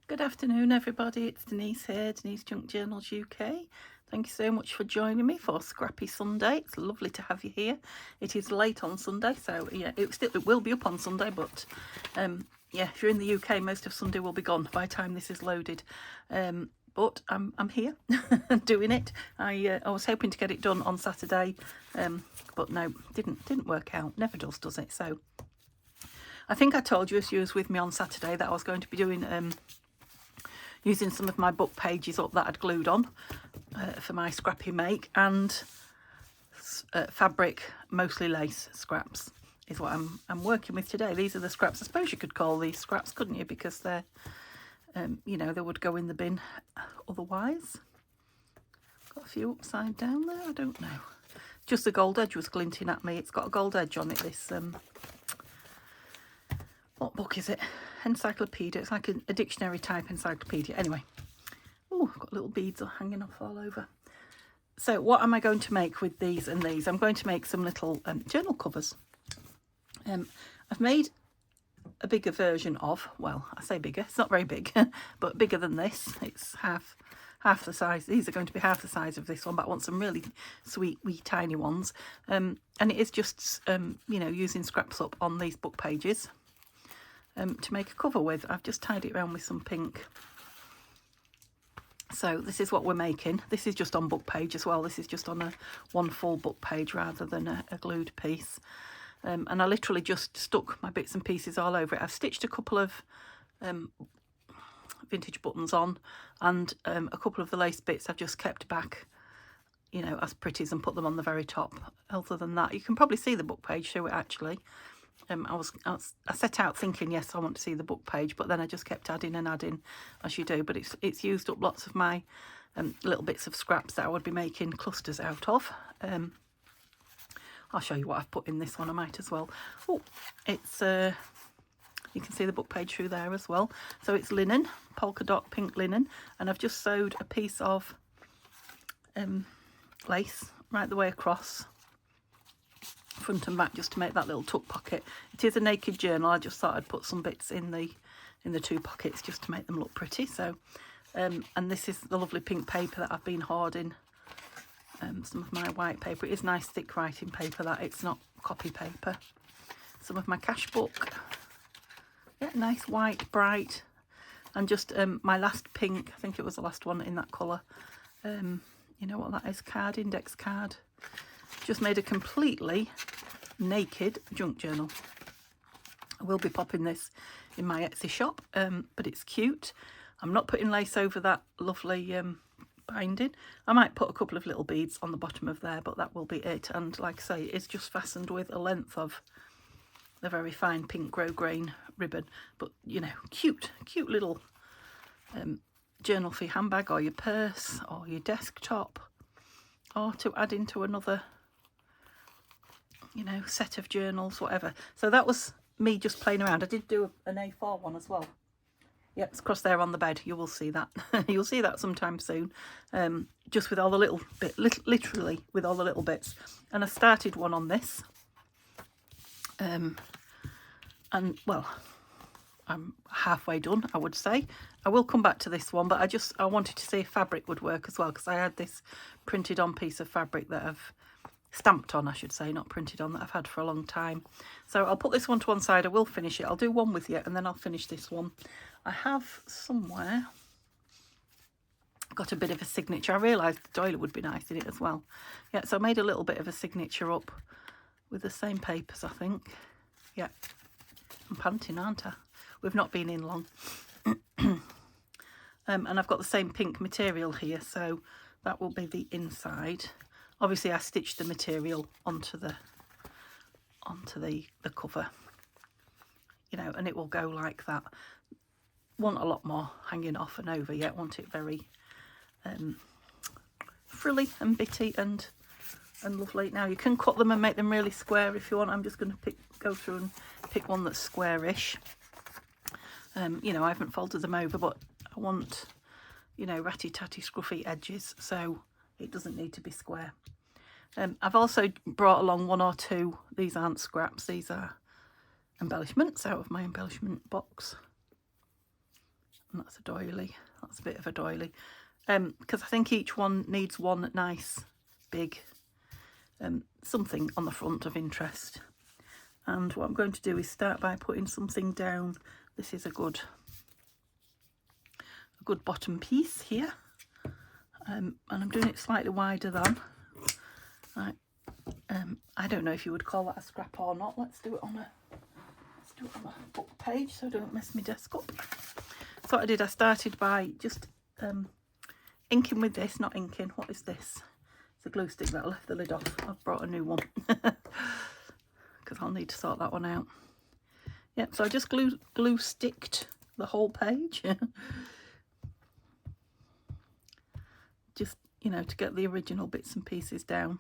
Good afternoon, everybody. It's Denise here, Denise Junk Journals UK. Thank you so much for joining me for Scrappy Sunday. It's lovely to have you here. It is late on Sunday, so yeah, it will be up on Sunday, but yeah, if you're in the UK, most of Sunday will be gone by the time this is loaded. But I'm here doing it. I was hoping to get it done on Saturday, but no, didn't work out. Never does it? So I think I told you, as you was with me on Saturday, that I was going to be doing using some of my book pages up that I'd glued on for my scrappy make, and fabric, mostly lace scraps is what I'm working with today. These are the scraps. I suppose you could call these scraps, couldn't you? Because they're, you know, they would go in the bin otherwise. Got a few upside down there. I don't know. Just the gold edge was glinting at me. It's got a gold edge on it. This what book is it? Encyclopedia. It's like a dictionary type encyclopedia. Anyway, oh, I've got little beads hanging off all over. So what am I going to make with these and these? I'm going to make some little journal covers. I've made a bigger version of, well, I say bigger, it's not very big, but bigger than this. It's half the size. These are going to be half the size of this one, but I want some really sweet, wee, tiny ones. And it is just, you know, using scraps up on these book pages. To make a cover with. I've just tied it around with some pink. So this is what we're making. This is just on book page as well. This is just on one full book page rather than a glued piece. And I literally just stuck my bits and pieces all over it. I've stitched a couple of vintage buttons on, and a couple of the lace bits I've just kept back, you know, as pretties, and put them on the very top. Other than that, you can probably see the book page through it actually. I set out thinking, yes, I want to see the book page, but then I just kept adding and adding, as you do. But it's used up lots of my little bits of scraps that I would be making clusters out of. I'll show you what I've put in this one. I might as well. Oh, it's you can see the book page through there as well. So it's linen, polka dot pink linen, and I've just sewed a piece of lace right the way across, front and back, just to make that little tuck pocket. It is a naked journal. I just thought I'd put some bits in the two pockets just to make them look pretty. So and this is the lovely pink paper that I've been hoarding, some of my white paper. It is nice thick writing paper, that it's not copy paper. Some of my cash book, yeah, nice white bright, and just my last pink, I think it was the last one in that colour. You know what that is, card, index card. Just made a completely naked junk journal. I will be popping this in my Etsy shop, but it's cute. I'm not putting lace over that lovely binding. I might put a couple of little beads on the bottom of there, but that will be it. And like I say, it's just fastened with a length of the very fine pink grosgrain ribbon. But, you know, cute little journal for your handbag or your purse or your desktop, or to add into another, you know, set of journals, whatever. So that was me just playing around. I did do an A4 one as well. Yep, it's across there on the bed. You will see that. You'll see that sometime soon. Just with all the little bit, literally with all the little bits. And I started one on this. And well, I'm halfway done, I would say. I will come back to this one, but I wanted to see if fabric would work as well, because I had this printed on piece of fabric that I've stamped on, I should say, not printed on, that I've had for a long time. So I'll put this one to one side. I will finish it. I'll do one with you, and then I'll finish this one. I have somewhere got a bit of a signature. I realised the doily would be nice in it as well. Yeah, so I made a little bit of a signature up with the same papers, I think. Yeah, I'm panting, aren't I? We've not been in long. And I've got the same pink material here, so that will be the inside. Obviously I stitched the material onto the cover, you know, and it will go like that. Want a lot more hanging off and over yet. Want it very frilly and bitty and lovely. Now you can cut them and make them really square if you want. I'm just going to go through and pick one that's squarish. You know, I haven't folded them over, but I want, you know, ratty-tatty scruffy edges, so it doesn't need to be square. I've also brought along one or two. These aren't scraps, these are embellishments out of my embellishment box. And that's a doily. That's a bit of a doily. Because I think each one needs one nice big something on the front of interest. And what I'm going to do is start by putting something down. This is a good bottom piece here. And I'm doing it slightly wider than. Right. I don't know if you would call that a scrap or not. Let's do it on a book page so I don't mess my desk up. So what I did, I started by just inking with this, not inking. What is this? It's a glue stick that I left the lid off. I've brought a new one because I'll need to sort that one out. Yep, so I just glue sticked the whole page. Just, you know, to get the original bits and pieces down.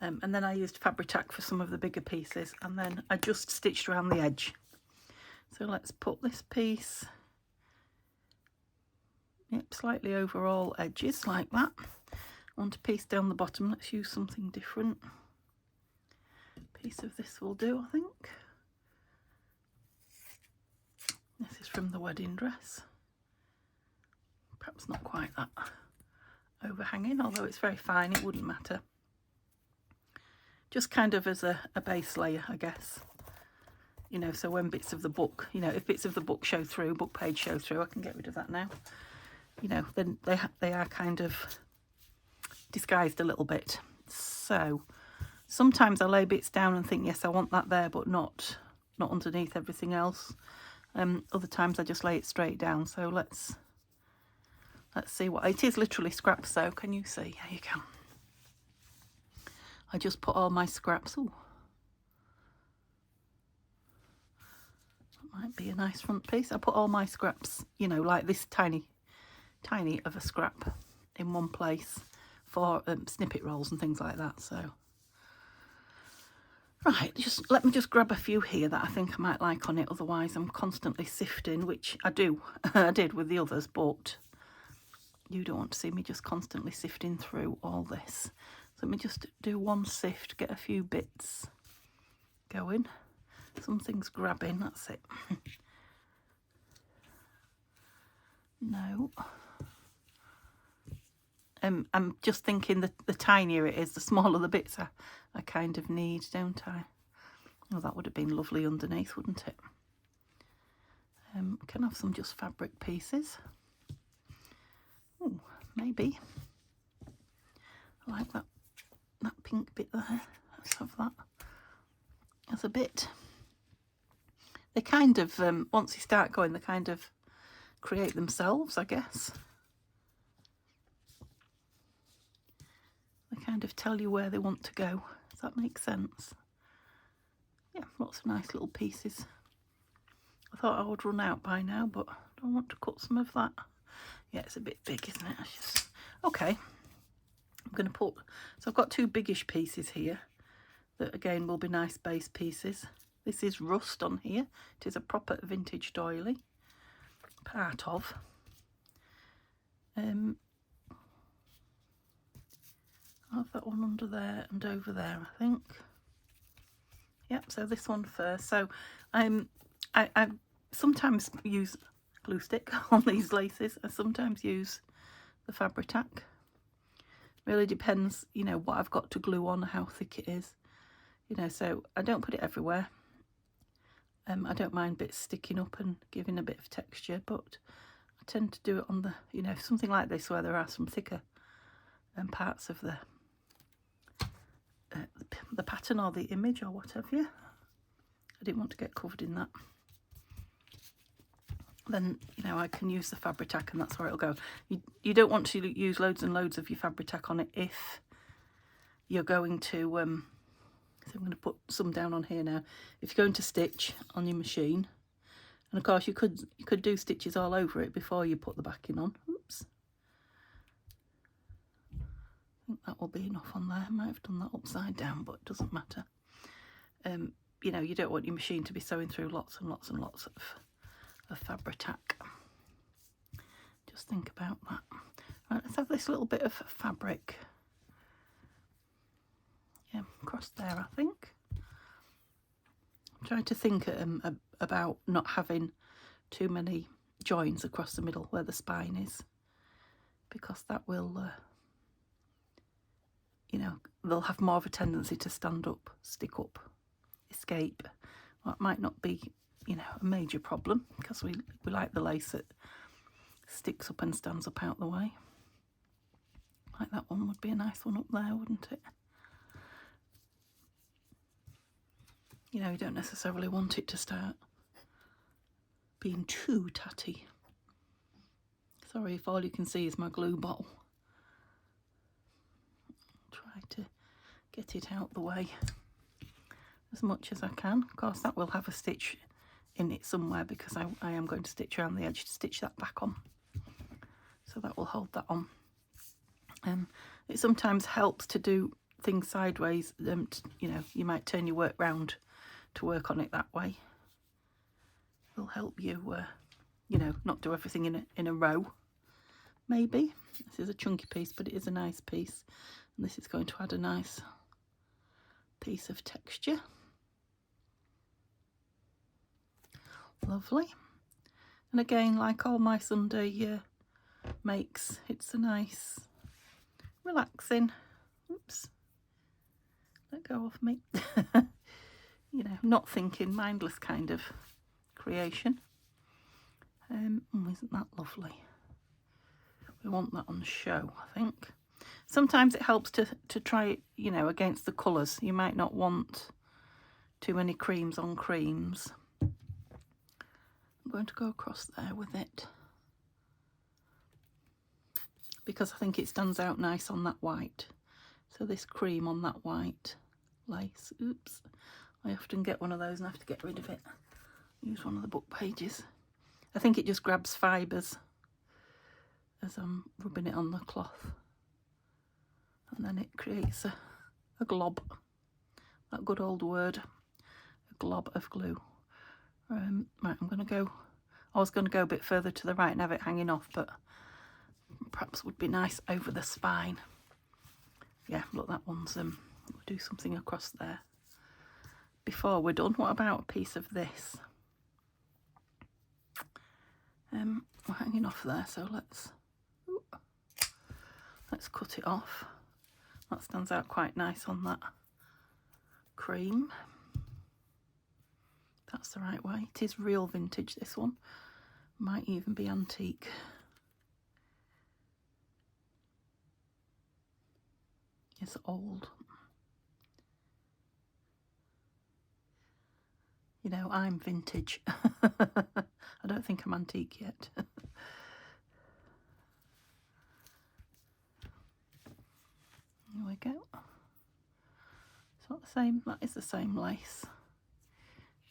And then I used Fabri-Tac for some of the bigger pieces, and then I just stitched around the edge. So let's put this piece, yep, slightly over all edges like that. I want a piece down the bottom. Let's use something different. A piece of this will do, I think. This is from the wedding dress. Perhaps not quite that overhanging, although it's very fine, it wouldn't matter. Just kind of as a base layer, I guess. You know, so when bits of the book, you know, if bits of the book show through, book page show through, I can get rid of that now. You know, then they are kind of disguised a little bit. So sometimes I lay bits down and think, yes, I want that there, but not underneath everything else. Other times I just lay it straight down. So let's see what it is. Literally scraps. So can you see? Yeah, you can. I just put all my scraps. Oh, that might be a nice front piece. I put all my scraps, you know, like this tiny of a scrap in one place for snippet rolls and things like that. So, right, let me just grab a few here that I think I might like on it. Otherwise, I'm constantly sifting, which I do. I did with the others, but you don't want to see me just constantly sifting through all this. So let me just do one sift, get a few bits going. Something's grabbing, that's it. No. I'm just thinking that the tinier it is, the smaller the bits I kind of need, don't I? Oh, that would have been lovely underneath, wouldn't it? Can have some just fabric pieces. Oh, maybe. I like that pink bit there. Let's have that as a bit. They kind of, once you start going, they kind of create themselves, I guess. They kind of tell you where they want to go. Does that make sense? Yeah, lots of nice little pieces. I thought I would run out by now, but I don't want to cut some of that. Yeah, it's a bit big, isn't it? Okay. I'm going to put, so I've got two biggish pieces here that again will be nice base pieces. This is rust on here. It is a proper vintage doily, part of. I'll have that one under there and over there, I think. Yep, so this one first. So I sometimes use glue stick on these laces. I sometimes use the Fabri-Tac. Really depends, you know, what I've got to glue on, how thick it is. You know, so I don't put it everywhere. I don't mind bits sticking up and giving a bit of texture, but I tend to do it on the, you know, something like this where there are some thicker parts of the pattern or the image or whatever. I didn't want to get covered in that. Then, you know, I can use the Fabri-Tac and that's where it'll go. You don't want to use loads and loads of your Fabri-Tac on it if you're going to, so I'm going to put some down on here now. If you're going to stitch on your machine, and of course you could do stitches all over it before you put the backing on. Oops. I think that will be enough on there. I might have done that upside down, but it doesn't matter. You know, you don't want your machine to be sewing through lots and lots and lots of Fabri-Tac. Just think about that. Right, let's have this little bit of fabric. Yeah, across there, I think. I'm trying to think about not having too many joins across the middle where the spine is, because that will, you know, they'll have more of a tendency to stand up, stick up, escape. Well, it might not be, you know, a major problem, because we like the lace that sticks up and stands up out the way. Like that one would be a nice one up there, wouldn't it? You know, you don't necessarily want it to start being too tatty. Sorry if all you can see is my glue bottle. Try to get it out the way as much as I can. Of course, that will have a stitch in it somewhere, because I am going to stitch around the edge to stitch that back on. So that will hold that on. It sometimes helps to do things sideways. You know, you might turn your work round to work on it that way. It'll help you, you know, not do everything in a row, maybe. This is a chunky piece, but it is a nice piece. And this is going to add a nice piece of texture. Lovely. And again, like all my Sunday makes, it's a nice, relaxing, oops, let go of me, you know, not thinking, mindless kind of creation. Isn't that lovely? We want that on show, I think. Sometimes it helps to try it, you know, against the colours. You might not want too many creams on creams. I'm going to go across there with it, because I think it stands out nice on that white. So this cream on that white lace. Oops, I often get one of those and have to get rid of it. Use one of the book pages. I think it just grabs fibres as I'm rubbing it on the cloth, and then it creates a glob. That good old word, a glob of glue. Right, I'm going to go, I was going to go a bit further to the right and have it hanging off, but perhaps would be nice over the spine. Yeah, look, that one's, we'll do something across there. Before we're done, what about a piece of this? We're hanging off there, so let's cut it off. That stands out quite nice on that cream. That's the right way. It is real vintage, this one. Might even be antique. It's old. You know, I'm vintage. I don't think I'm antique yet. Here we go. It's not the same, that is the same lace.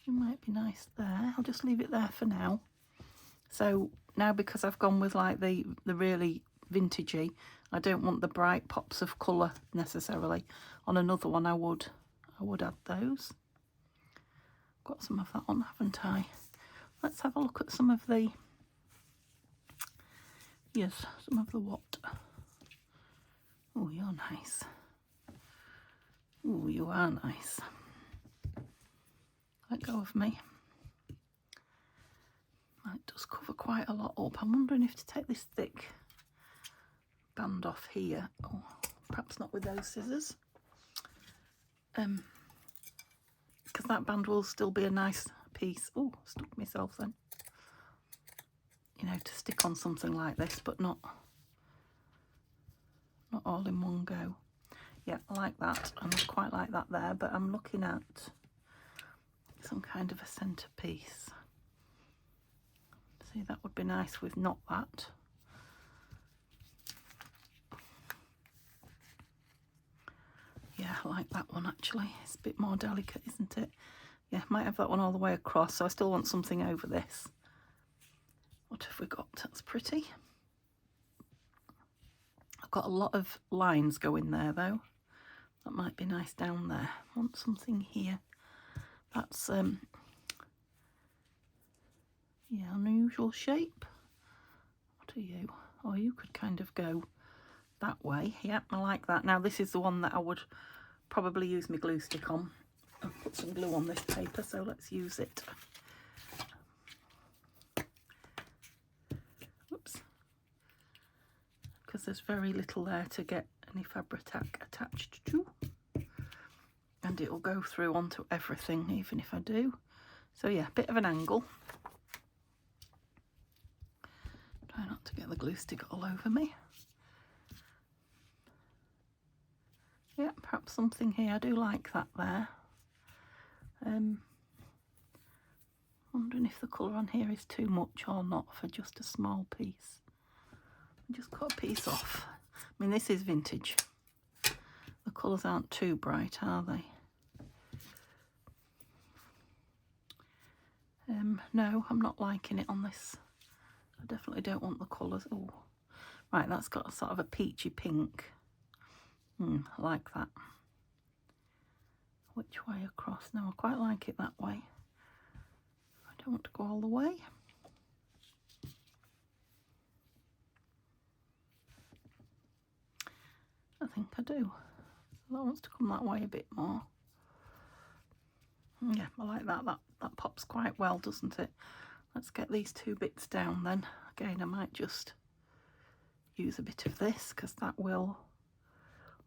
It might be nice there. I'll just leave it there for now. So now, because I've gone with like the really vintagey, I don't want the bright pops of colour necessarily. On another one I would add those. Got some of that on, haven't I? Let's have a look at some of the, yes, some of the what. Oh, you're nice. Oh, you are nice. Let go of me. That does cover quite a lot up. I'm wondering if to take this thick band off here. Oh, perhaps not with those scissors. Because that band will still be a nice piece. Oh, stuck myself then. You know, to stick on something like this, but not all in one go. Yeah, I like that, and I quite like that there, but I'm looking at some kind of a centerpiece. See, that would be nice with not that. Yeah, I like that one actually. It's a bit more delicate, isn't it? Yeah, might have that one all the way across, so I still want something over this. What have we got? That's pretty. I've got a lot of lines going there though. That might be nice down there. I want something here. That's yeah, unusual shape. What are you? Oh, you could kind of go that way. Yep, I like that. Now this is the one that I would probably use my glue stick on. I'll put some glue on this paper, so let's use it. because there's very little there to get any Fabri-Tac attached to, and it will go through onto everything even if I do. So yeah, bit of an angle. Try not to get the glue stick all over me. Yeah, perhaps something here. I do like that there. Wondering if the colour on here is too much or not for just a small piece. Just cut a piece off. I mean, this is vintage. The colours aren't too bright, are they? No, I'm not liking it on this. I definitely don't want the colours. Oh, right, that's got a sort of a peachy pink. I like that. Which way across? No, I quite like it that way. I don't want to go all the way. I think I do. That wants to come that way a bit more. Yeah, I like that. That pops quite well, doesn't it? Let's get these two bits down then. Again, I might just use a bit of this because that will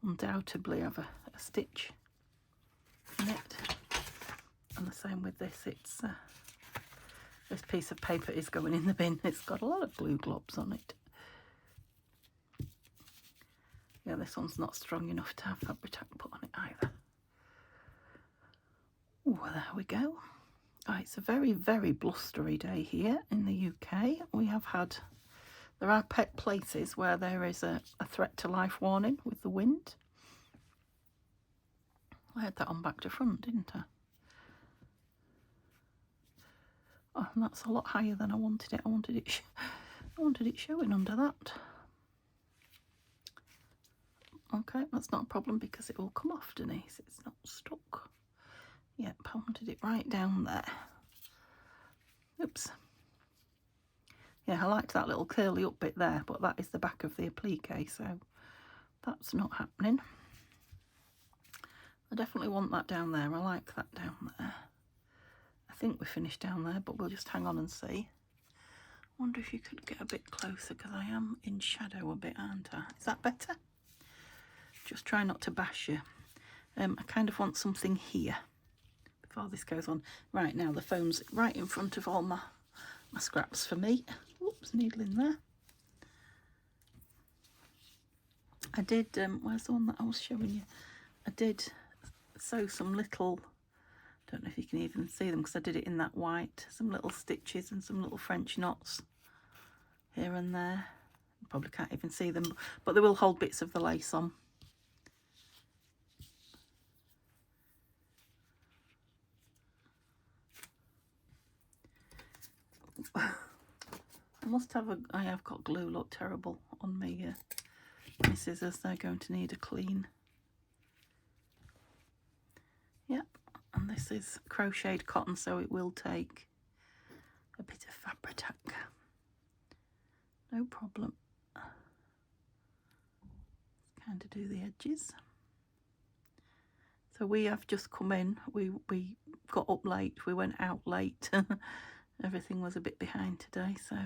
undoubtedly have a stitch in it. And the same with this. It's this piece of paper is going in the bin. It's got a lot of glue globs on it. Yeah, this one's not strong enough to have Fabri-Tac put on it either. Oh, there we go. Oh, it's a very, very blustery day here in the UK. We have had, there are places where there is a threat to life warning with the wind. I had that on back to front, didn't I? Oh, and that's a lot higher than I wanted it. I wanted it showing under that. Okay, that's not a problem because it will come off, Denise. It's not stuck. Yep, I wanted it right down there. Oops. Yeah, I liked that little curly up bit there, but that is the back of the applique, so that's not happening. I definitely want that down there. I like that down there. I think we're finished down there, but we'll just hang on and see. I wonder if you could get a bit closer because I am in shadow a bit, aren't I? Is that better? Just try not to bash you. I kind of want something here before this goes on. Right, now the phone's right in front of all my scraps for me. Oops, needle in there. I did, where's the one that I was showing you? I did sew some little, don't know if you can even see them because I did it in that white, some little stitches and some little French knots here and there. You probably can't even see them, but they will hold bits of the lace on. I have got glue, look terrible on me. My scissors, they're going to need a clean. Yep, and this is crocheted cotton, so it will take a bit of Fabri-Tac. No problem. Kind of do the edges. So we have just come in. We got up late. We went out late. Everything was a bit behind today, so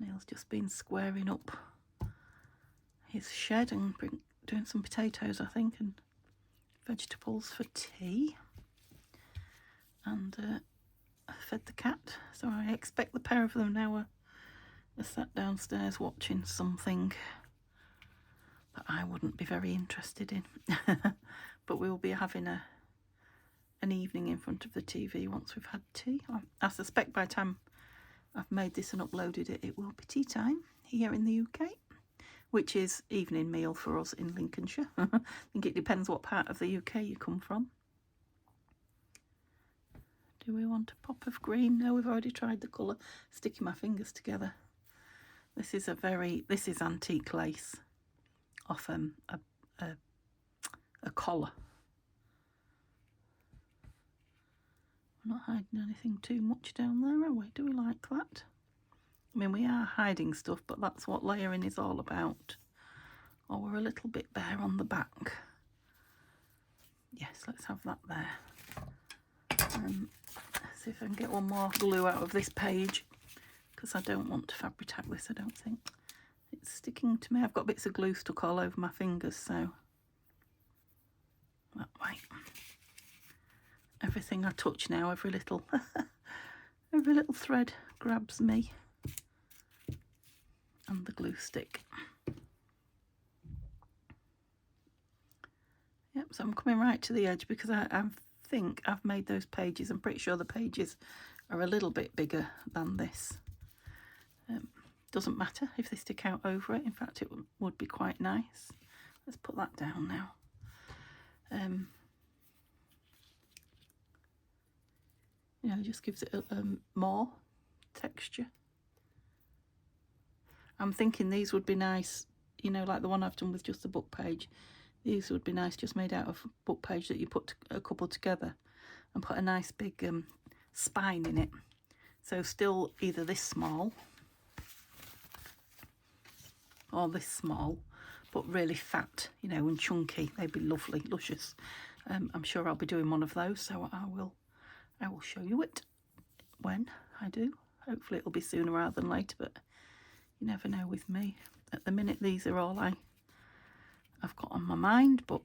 Neil's just been squaring up his shed and doing some potatoes, I think, and vegetables for tea. And I fed the cat, so I expect the pair of them now are sat downstairs watching something that I wouldn't be very interested in. But we'll be having an evening in front of the TV once we've had tea. I suspect by the time I've made this and uploaded it, it will be tea time here in the UK, which is evening meal for us in Lincolnshire. I think it depends what part of the UK you come from. Do we want a pop of green? No, we've already tried the colour. Sticking my fingers together. This is antique lace off a collar. We're not hiding anything too much down there, are we? Do we like that? I mean, we are hiding stuff, but that's what layering is all about. Oh, we're a little bit bare on the back. Yes, let's have that there. See if I can get one more glue out of this page, because I don't want to Fabri-Tac this, I don't think. It's sticking to me. I've got bits of glue stuck all over my fingers, so that way. Everything I touch now, every little thread grabs me and the glue stick. Yep, so I'm coming right to the edge because I think I've made those pages. I'm pretty sure the pages are a little bit bigger than this. Doesn't matter if they stick out over it. In fact, it would be quite nice. Let's put that down now. You know, it just gives it more texture. I'm thinking these would be nice, you know, like the one I've done with just the book page. These would be nice just made out of book page that you put a couple together and put a nice big spine in it. So still either this small or this small, but really fat, you know, and chunky. They'd be lovely, luscious. I'm sure I'll be doing one of those, so I will show you it when I do. Hopefully it'll be sooner rather than later, but you never know with me. At the minute, these are all I've got on my mind, but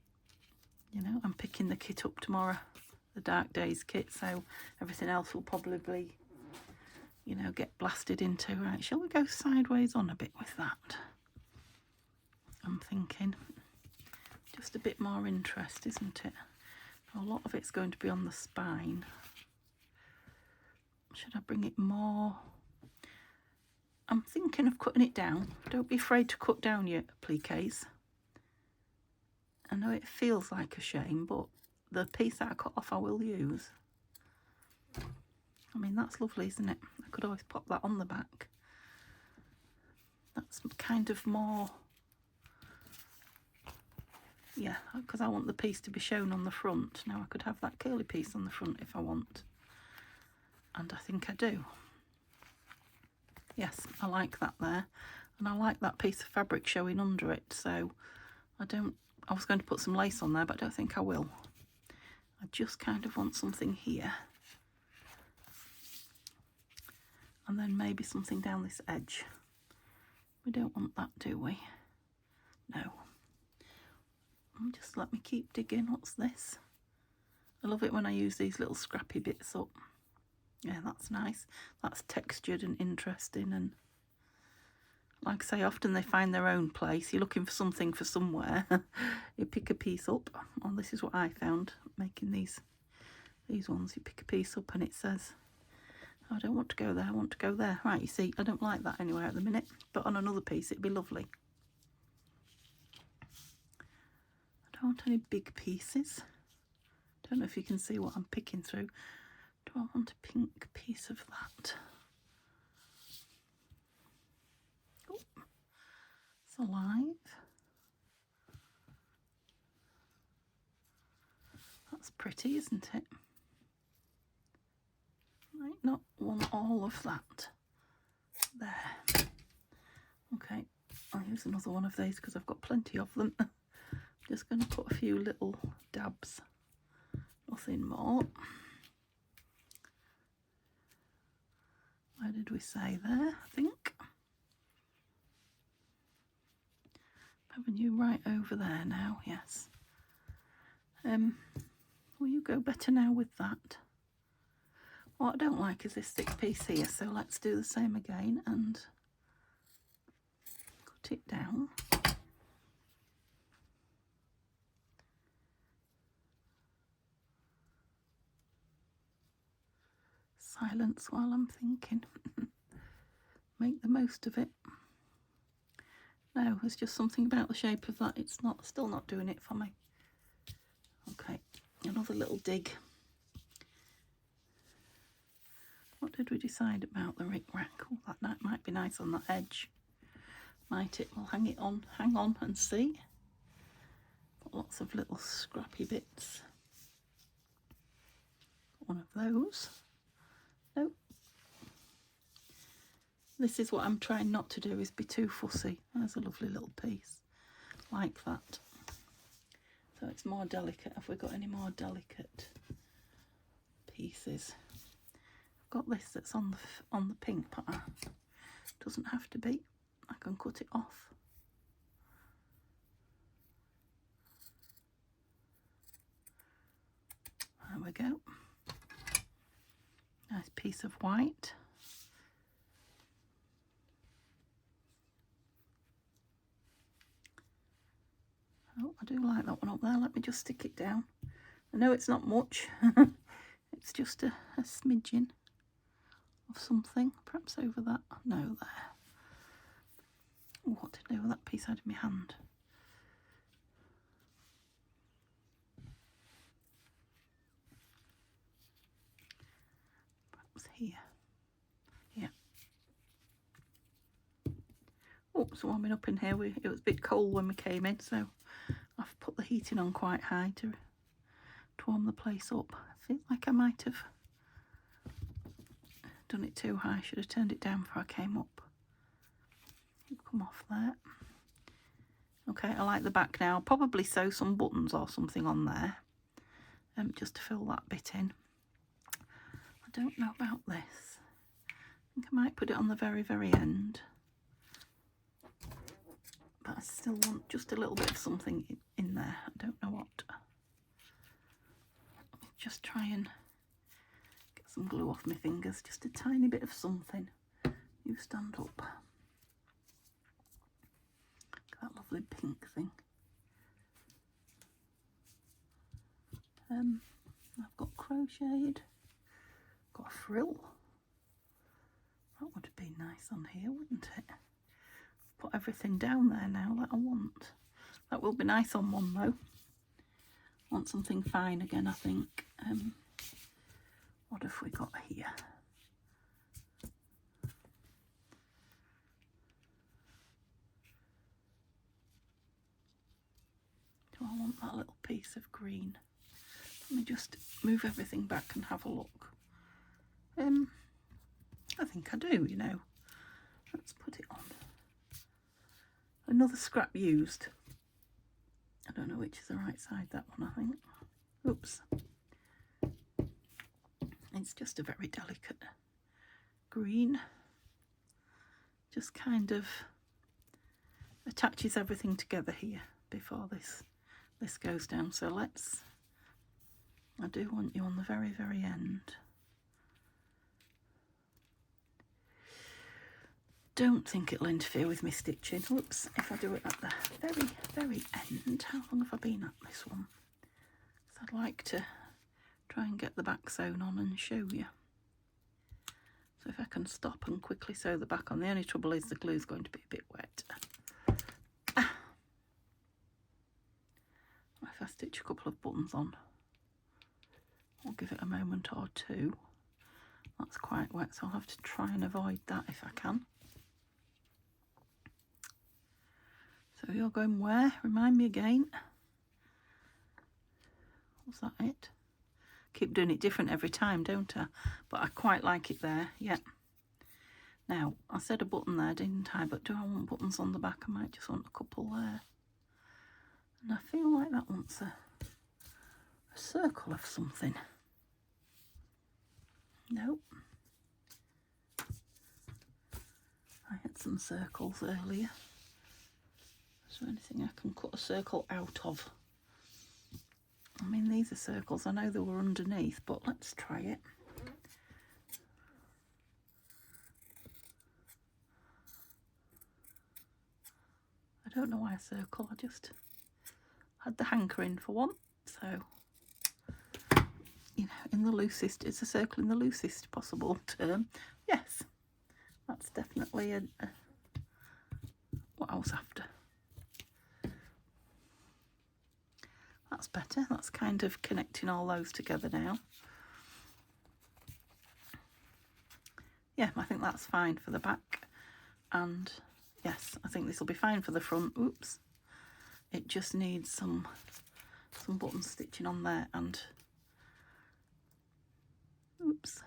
you know, I'm picking the kit up tomorrow, the Dark Days kit, so everything else will probably, you know, get blasted into. Right, shall we go sideways on a bit with that? I'm thinking just a bit more interest, isn't it? A lot of it's going to be on the spine. Should I bring it more? I'm thinking of cutting it down. Don't be afraid to cut down your appliques. I know it feels like a shame, but the piece that I cut off I will use. I mean, that's lovely, isn't it? I could always pop that on the back. That's kind of more, yeah, because I want the piece to be shown on the front. Now I could have that curly piece on the front if I want. And I think I do. Yes, I like that there. And I like that piece of fabric showing under it. So I was going to put some lace on there, but I don't think I will. I just kind of want something here. And then maybe something down this edge. We don't want that, do we? No. Just let me keep digging. What's this? I love it when I use these little scrappy bits up. Yeah, that's nice. That's textured and interesting, and like I say, often they find their own place. You're looking for something for somewhere. You pick a piece up. Well, this is what I found making these ones. You pick a piece up and it says, oh, I don't want to go there, I want to go there. Right, you see, I don't like that anywhere at the minute, but on another piece it'd be lovely. I don't want any big pieces. Don't know if you can see what I'm picking through. Do I want a pink piece of that? Oh, it's alive. That's pretty, isn't it? Might not want all of that. There. Okay, I'll use another one of these because I've got plenty of them. Just going to put a few little dabs. Nothing more. Where did we say there? I think. Having you right over there now, yes. Will you go better now with that? What I don't like is this thick piece here, so let's do the same again and cut it down. Silence while I'm thinking. Make the most of it. No, there's just something about the shape of that. It's still not doing it for me. Okay, another little dig. What did we decide about the rick-rack? Oh, that might be nice on that edge. Might it? We'll hang on and see. Got lots of little scrappy bits. One of those. Nope. This is what I'm trying not to do, is be too fussy. There's a lovely little piece like that. So it's more delicate. Have we got any more delicate pieces? I've got this that's on the pink pattern. Doesn't have to be. I can cut it off. There we go. Nice piece of white. Oh, I do like that one up there. Let me just stick it down. I know it's not much. It's just a smidgen of something. Perhaps over that. No, there. Oh, what did I do with that piece out of my hand? Perhaps here. Yeah. Oh, it's warming up in here. It was a bit cold when we came in, so I've put the heating on quite high to warm the place up. I feel like I might have done it too high. Should have turned it down before I came up. Come off there. Okay, I like the back now. I'll probably sew some buttons or something on there, just to fill that bit in. I don't know about this. I think I might put it on the very, very end. But I still want just a little bit of something in there. I don't know what. Let me just try and get some glue off my fingers. Just a tiny bit of something. You stand up. That lovely pink thing. I've got crocheted. Got a frill. That would be nice on here, wouldn't it? Put everything down there now that I want. That will be nice on one though. Want something fine again, I think. What have we got here? Do I want that little piece of green? Let me just move everything back and have a look. I think I do, you know. Let's put it on. Another scrap used. I don't know which is the right side, that one, I think. Oops. It's just a very delicate green. Just kind of attaches everything together here before this goes down. So I do want you on the very, very end. Don't think it'll interfere with me stitching. Whoops, if I do it at the very, very end. How long have I been at this one? Because I'd like to try and get the back sewn on and show you. So if I can stop and quickly sew the back on. The only trouble is the glue's going to be a bit wet. If I stitch a couple of buttons on, I'll give it a moment or two. That's quite wet, so I'll have to try and avoid that if I can. So you're going where? Remind me again. Was that it? Keep doing it different every time, don't I? But I quite like it there, yeah. Now, I said a button there, didn't I? But do I want buttons on the back? I might just want a couple there. And I feel like that wants a circle of something. Nope. I had some circles earlier. Is there anything I can cut a circle out of? I mean, these are circles. I know they were underneath, but let's try it. I don't know why a circle. I just had the hankering for one. So, you know, in the loosest, it's a circle in the loosest possible term. Yes, that's definitely what I was after. That's better. That's kind of connecting all those together now. Yeah, I think that's fine for the back. And yes, I think this will be fine for the front. Oops. It just needs some button stitching on there and oops.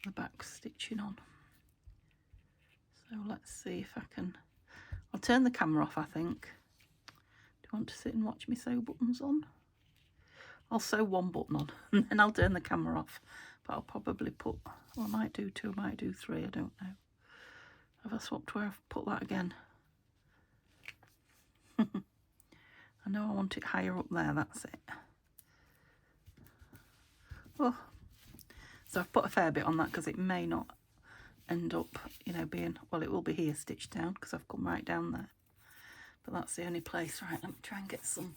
The back stitching on. So let's see if I can. I'll turn the camera off, I think. Do you want to sit and watch me sew buttons on? I'll sew one button on and then I'll turn the camera off. but I'll probably put, well, I might do 2, I might do 3, I don't know. Have I swapped where I've put that again? I know I want it higher up there, that's it. Oh, so I've put a fair bit on that because it may not end up, you know, being, well, it will be here stitched down because I've come right down there. But that's the only place. Right, let me try and get some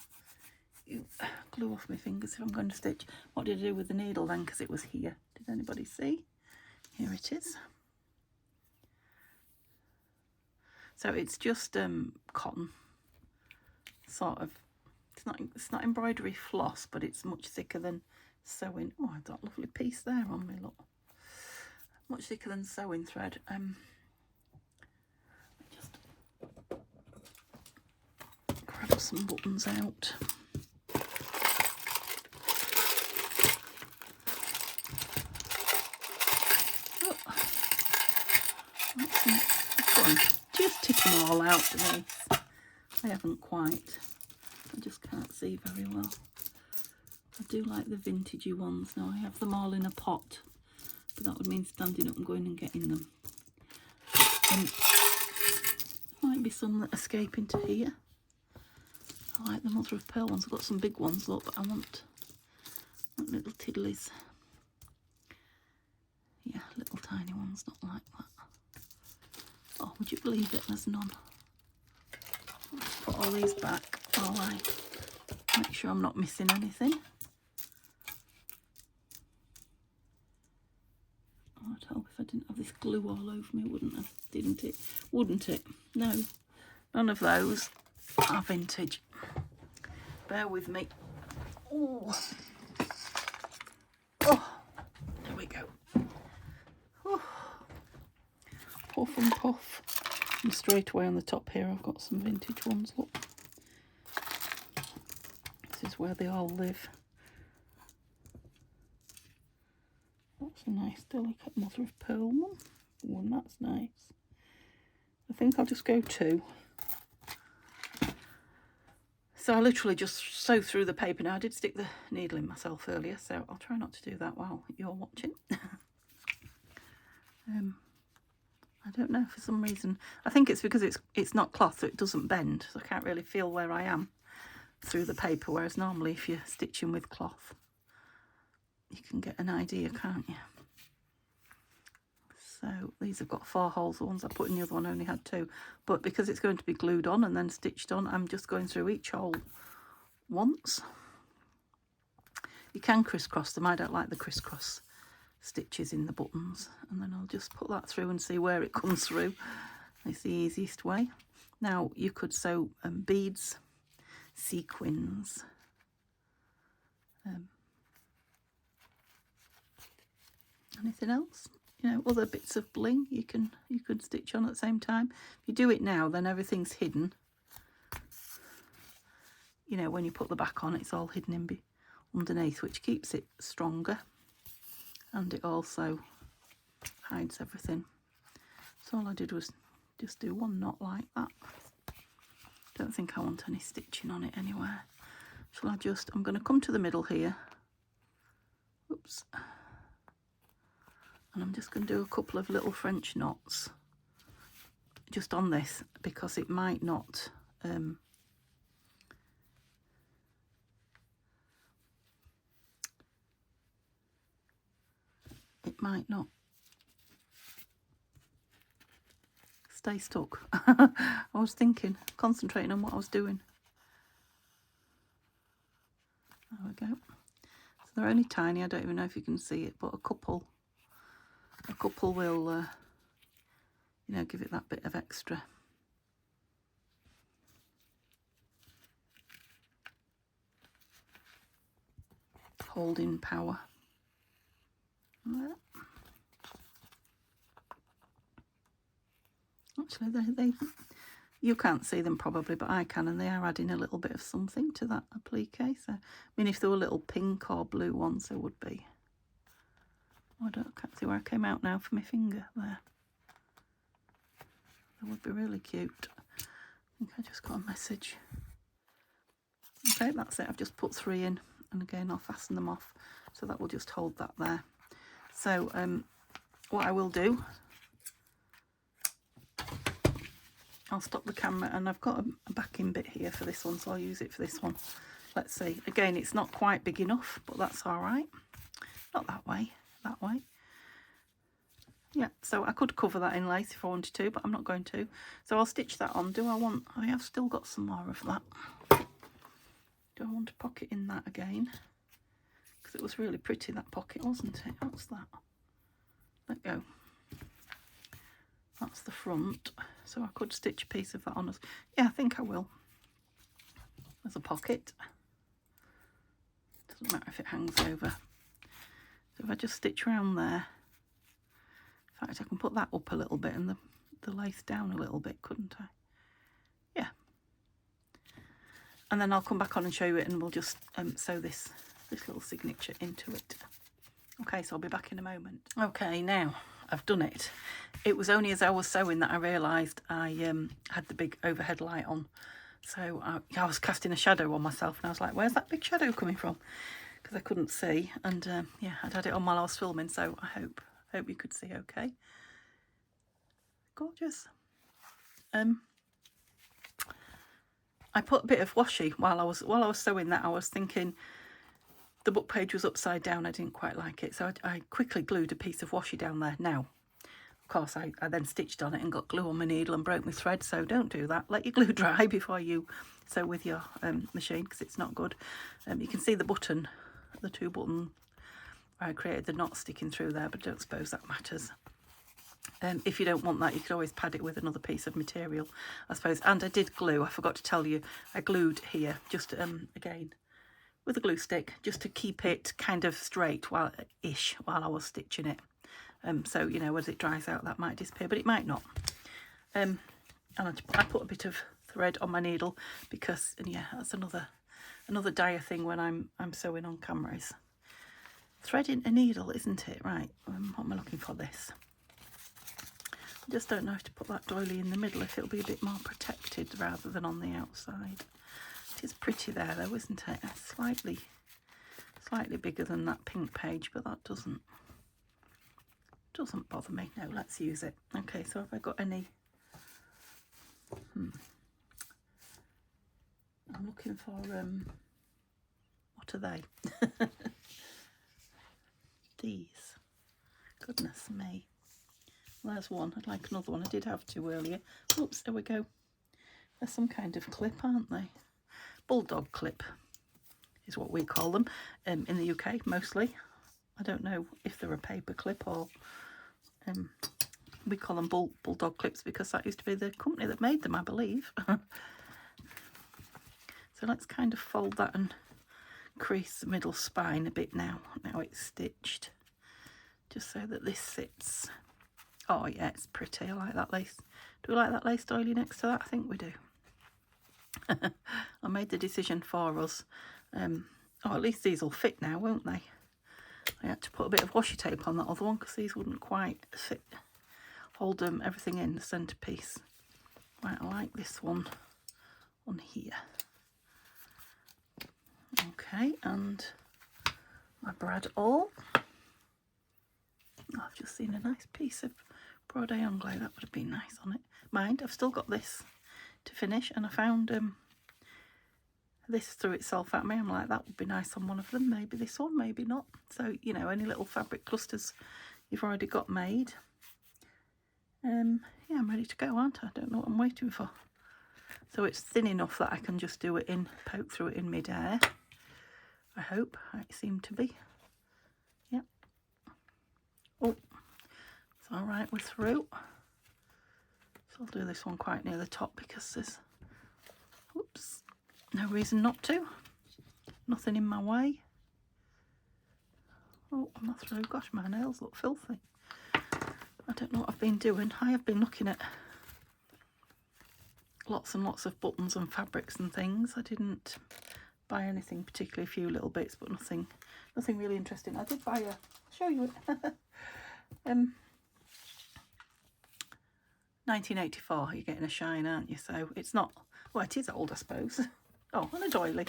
glue off my fingers if I'm going to stitch. What did I do with the needle then, because it was here? Did anybody see? Here it is. So it's just cotton, sort of. It's not embroidery floss, but it's much thicker than sewing. Oh, I've got a lovely piece there on me, look. Much thicker than sewing thread. Just grab some buttons out. Oh, just tip them all out, Denise. I haven't quite. I just can't see very well. I do like the vintagey ones now. I have them all in a pot, but that would mean standing up and going and getting them. Might be some that escape into here. I like the mother of pearl ones. I've got some big ones, look, but I want little tiddlies. Yeah, little tiny ones, not like that. Oh, would you believe it? There's none. Let's put all these back while I make sure I'm not missing anything. Oh, I'd hope if I didn't have this glue all over me, wouldn't I? Didn't it? Wouldn't it? No, none of those are vintage. Bear with me. Oh, there we go. Oh. Puff and puff. And straight away on the top here, I've got some vintage ones. Look, this is where they all live. That's a nice, delicate mother of pearl one. Oh, and that's nice. I think I'll just go 2. So I literally just sew through the paper. Now I did stick the needle in myself earlier, so I'll try not to do that while you're watching. I don't know, for some reason. I think it's because it's not cloth, so it doesn't bend, so I can't really feel where I am through the paper, whereas normally if you're stitching with cloth, you can get an idea, can't you? So these have got 4 holes. The ones I put in the other one only had 2, but because it's going to be glued on and then stitched on, I'm just going through each hole once. You can crisscross them. I don't like the crisscross stitches in the buttons, and then I'll just put that through and see where it comes through. It's the easiest way. Now you could sew beads, sequins, anything else, you know, other bits of bling you can stitch on at the same time. If you do it now, then everything's hidden. You know, when you put the back on, it's all hidden in underneath, which keeps it stronger, and it also hides everything. So all I did was just do 1 knot like that. Don't think I want any stitching on it anywhere. Shall I just, I'm going to come to the middle here. Oops. And I'm just going to do a couple of little French knots just on this, because it might not stay stuck. I was thinking, concentrating on what I was doing. There we go. So they're only tiny. I don't even know if you can see it, but a couple will, you know, give it that bit of extra. Holding power. There. Actually, they you can't see them probably, but I can, and they are adding a little bit of something to that applique. So, I mean, if there were little pink or blue ones, there would be. I can't see where I came out now for my finger there. That would be really cute. I think I just got a message. Okay, that's it. I've just put 3 in, and again I'll fasten them off, so that will just hold that there. So what I will do, I'll stop the camera, and I've got a backing bit here for this one, so I'll use it for this one. Let's see. Again, it's not quite big enough, but that's all right. Not that way, that way. Yeah, so I could cover that in lace if I wanted to, but I'm not going to. So I'll stitch that on. I have still got some more of that. Do I want to pocket in that again? Because it was really pretty, that pocket, wasn't it? What's that? Let go. That's the front. So I could stitch a piece of that on us. Yeah, I think I will. There's a pocket. Doesn't matter if it hangs over. So if I just stitch around there. In fact, I can put that up a little bit and the lace down a little bit, couldn't I? Yeah. And then I'll come back on and show you it, and we'll just sew this little signature into it. Okay, so I'll be back in a moment. Okay, now I've done it. It was only as I was sewing that I realised I had the big overhead light on. So I was casting a shadow on myself, and I was like, where's that big shadow coming from? Because I couldn't see. And yeah, I'd had it on while I was filming, so I hope you could see okay. Gorgeous. I put a bit of washi while I was sewing that. I was thinking the book page was upside down. I didn't quite like it, so I quickly glued a piece of washi down there. Now, of course, I then stitched on it and got glue on my needle and broke my thread. So don't do that. Let your glue dry before you sew with your machine, because it's not good. You can see the button, the two buttons where I created the knot sticking through there, but I don't suppose that matters. If you don't want that, you could always pad it with another piece of material, I suppose. And I did glue, I forgot to tell you, I glued here, just again, with a glue stick, just to keep it kind of straight while I was stitching it. So, you know, as it dries out, that might disappear, but it might not. And I put a bit of thread on my needle because, and yeah, that's another dire thing when I'm sewing on cameras. Threading a needle, isn't it? Right, what am I looking for? This. I just don't know if to put that doily in the middle, if it'll be a bit more protected rather than on the outside. It is pretty there though, isn't it? It's slightly bigger than that pink page, but that doesn't bother me. No, let's use it. Okay, so have I got any? I'm looking for what are they? These. Goodness me. There's one. I'd like another one. I did have two earlier. Oops, there we go. They're some kind of clip, aren't they? Bulldog clip is what we call them in the UK mostly. I don't know if they're a paper clip or we call them bulldog clips because that used to be the company that made them, I believe. So let's kind of fold that and crease the middle spine a bit now. Now it's stitched, just so that this sits. Oh yeah, it's pretty. I like that lace. Do we like that lace doily next to that? I think we do. I made the decision for us. Oh, at least these will fit now, won't they? I had to put a bit of washi tape on that other one because these wouldn't quite fit. Hold everything in the centerpiece. Right, I like this one on here. Okay, and my brad awl. I've just seen a nice piece of broad angle. That would have been nice on it. Mind, I've still got this to finish, and I found this threw itself at me. I'm like, that would be nice on one of them. Maybe this one, maybe not. So, you know, any little fabric clusters you've already got made. Yeah, I'm ready to go, aren't I? I don't know what I'm waiting for. So it's thin enough that I can just do it poke through it in mid-air. I hope. It seemed to be. Yep. Oh, it's all right, we're through. So I'll do this one quite near the top because there's, whoops, no reason not to. Nothing in my way. Oh, I'm not through. Gosh, my nails look filthy. I don't know what I've been doing. I have been looking at lots and lots of buttons and fabrics and things. I didn't buy anything, particularly a few little bits, but nothing really interesting. I did buy show you it. 1984, you're getting a shine, aren't you? So it's not, well, it is old, I suppose. Oh, and a doily.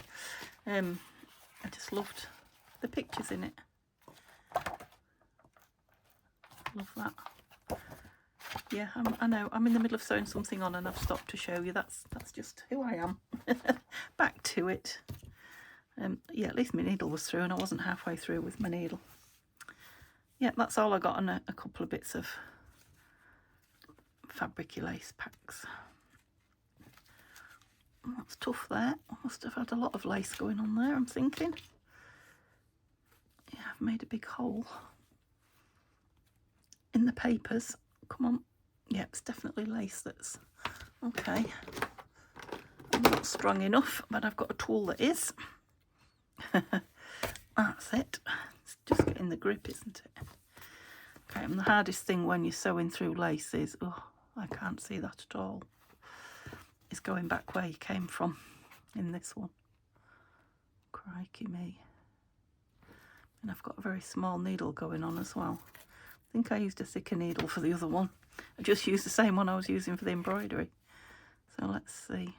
I just loved the pictures in it. Love that. Yeah, I know, I'm in the middle of sewing something on and I've stopped to show you. That's just who I am. Back to it. Yeah, at least my needle was through and I wasn't halfway through with my needle. Yeah, that's all I got on a couple of bits of fabricy lace packs. That's tough there. I must have had a lot of lace going on there, I'm thinking. Yeah, I've made a big hole in the papers. Come on. Yeah, it's definitely lace that's okay. I'm not strong enough, but I've got a tool that is. That's it. It's just getting the grip, isn't it? Okay, and the hardest thing when you're sewing through lace is, oh, I can't see that at all. It's going back where you came from in this one. Crikey me. And I've got a very small needle going on as well. I think I used a thicker needle for the other one. I just used the same one I was using for the embroidery. So let's see.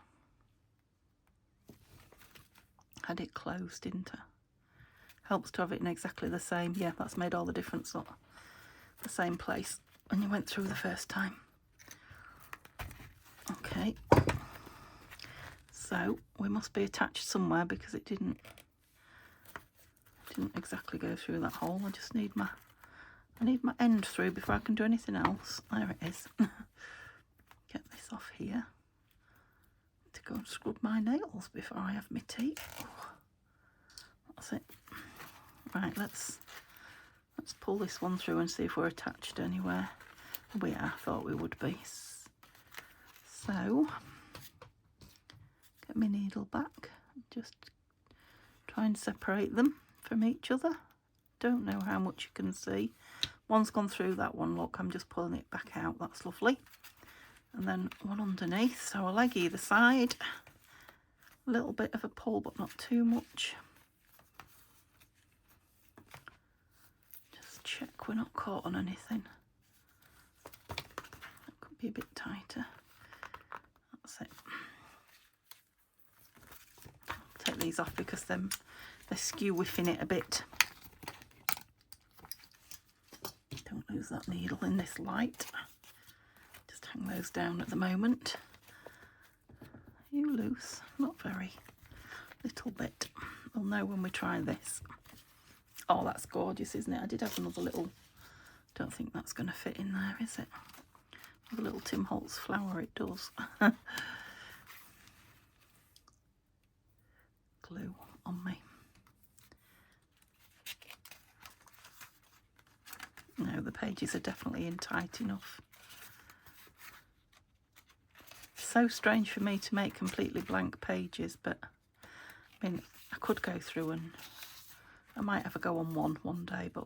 Had it closed, didn't I? Helps to have it in exactly the same. Yeah, that's made all the difference. Not the same place when you went through the first time. Okay. So we must be attached somewhere because it didn't exactly go through that hole. I just need my end through before I can do anything else. There it is. Get this off here to go and scrub my nails before I have my tea. Oh, that's it. Right, let's pull this one through and see if we're attached anywhere. We are. I thought we would be. So get my needle back. Just try and separate them from each other. Don't know how much you can see. One's gone through that one. Look, I'm just pulling it back out. That's lovely. And then one underneath. So a leg either side. A little bit of a pull, but not too much. Just check we're not caught on anything. That could be a bit tighter. That's it. I'll take these off because they're skew whiffing it a bit. Don't lose that needle in this light. Just hang those down at the moment. Are you loose? Not very. Little bit. We'll know when we try this. Oh, that's gorgeous, isn't it? I did have another little... Don't think that's going to fit in there, is it? With a little Tim Holtz flower, it does. Glue on me. No, the pages are definitely in tight enough. So strange for me to make completely blank pages, but I mean, I could go through and I might have a go on one day, but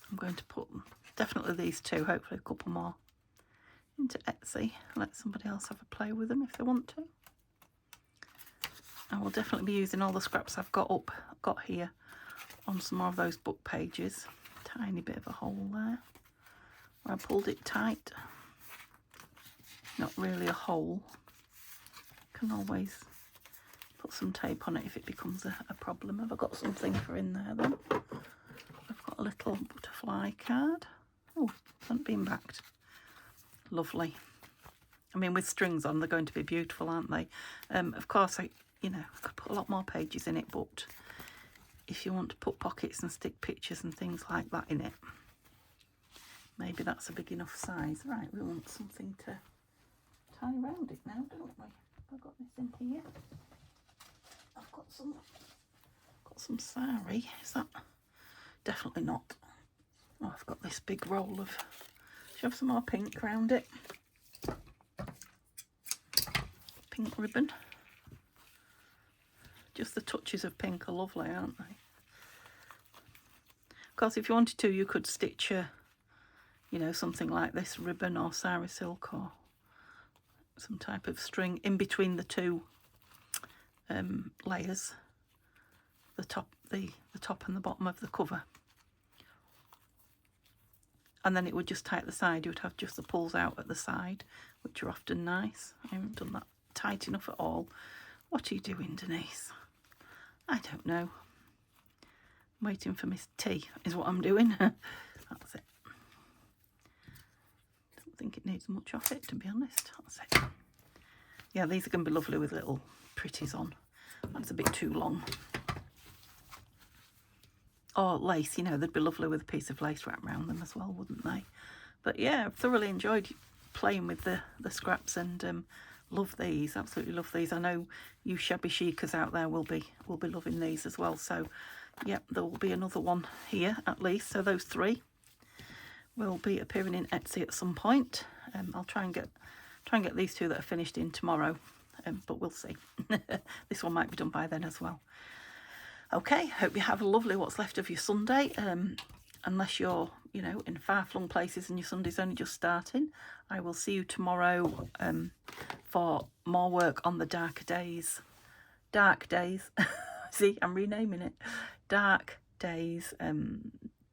I'm going to put definitely these two, hopefully a couple more, into Etsy. Let somebody else have a play with them if they want to. I will definitely be using all the scraps I've got here on some more of those book pages. Tiny bit of a hole there where I pulled it tight. Not really a hole. Can always put some tape on it if it becomes a problem. Have I got something for in there then? I've got a little butterfly card. Oh, hasn't been backed. Lovely. I mean, with strings on, they're going to be beautiful, aren't they? Of course, I could put a lot more pages in it, but if you want to put pockets and stick pictures and things like that in it, maybe that's a big enough size. Right, we want something to tie around it now, don't we? I've got this in here. I've got some sari. Is that? Definitely not. Oh, I've got this big roll of... Should I have some more pink around it? Pink ribbon. Just the touches of pink are lovely, aren't they? Of course, if you wanted to, you could stitch something like this ribbon or sari silk or some type of string in between the two layers, the top and the bottom of the cover, and then it would just tie at the side. You would have just the pulls out at the side, which are often nice. I haven't done that tight enough at all. What are you doing, Denise? I don't know. I'm waiting for Miss T is what I'm doing. That's it. think it needs much of it, to be honest. That's it. Yeah, these are going to be lovely with little pretties on. That's a bit too long. Or lace, you know, they'd be lovely with a piece of lace wrapped around them as well, wouldn't they? But yeah, I've thoroughly enjoyed playing with the scraps, and love these, absolutely love these. I know you shabby chicas out there will be loving these as well. So yep, there will be another one here at least. So those 3 will be appearing in Etsy at some point. I'll try and get these 2 that are finished in tomorrow, but we'll see. This one might be done by then as well. Okay, hope you have a lovely what's left of your Sunday. Unless you're, you know, in far-flung places and your Sunday's only just starting. I will see you tomorrow for more work on the Dark Days. See, I'm renaming it. Dark Days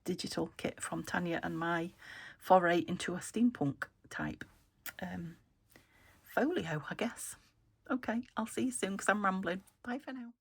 digital kit from Tanya, and my foray into a steampunk type folio, I guess. Okay, I'll see you soon because I'm rambling. Bye for now.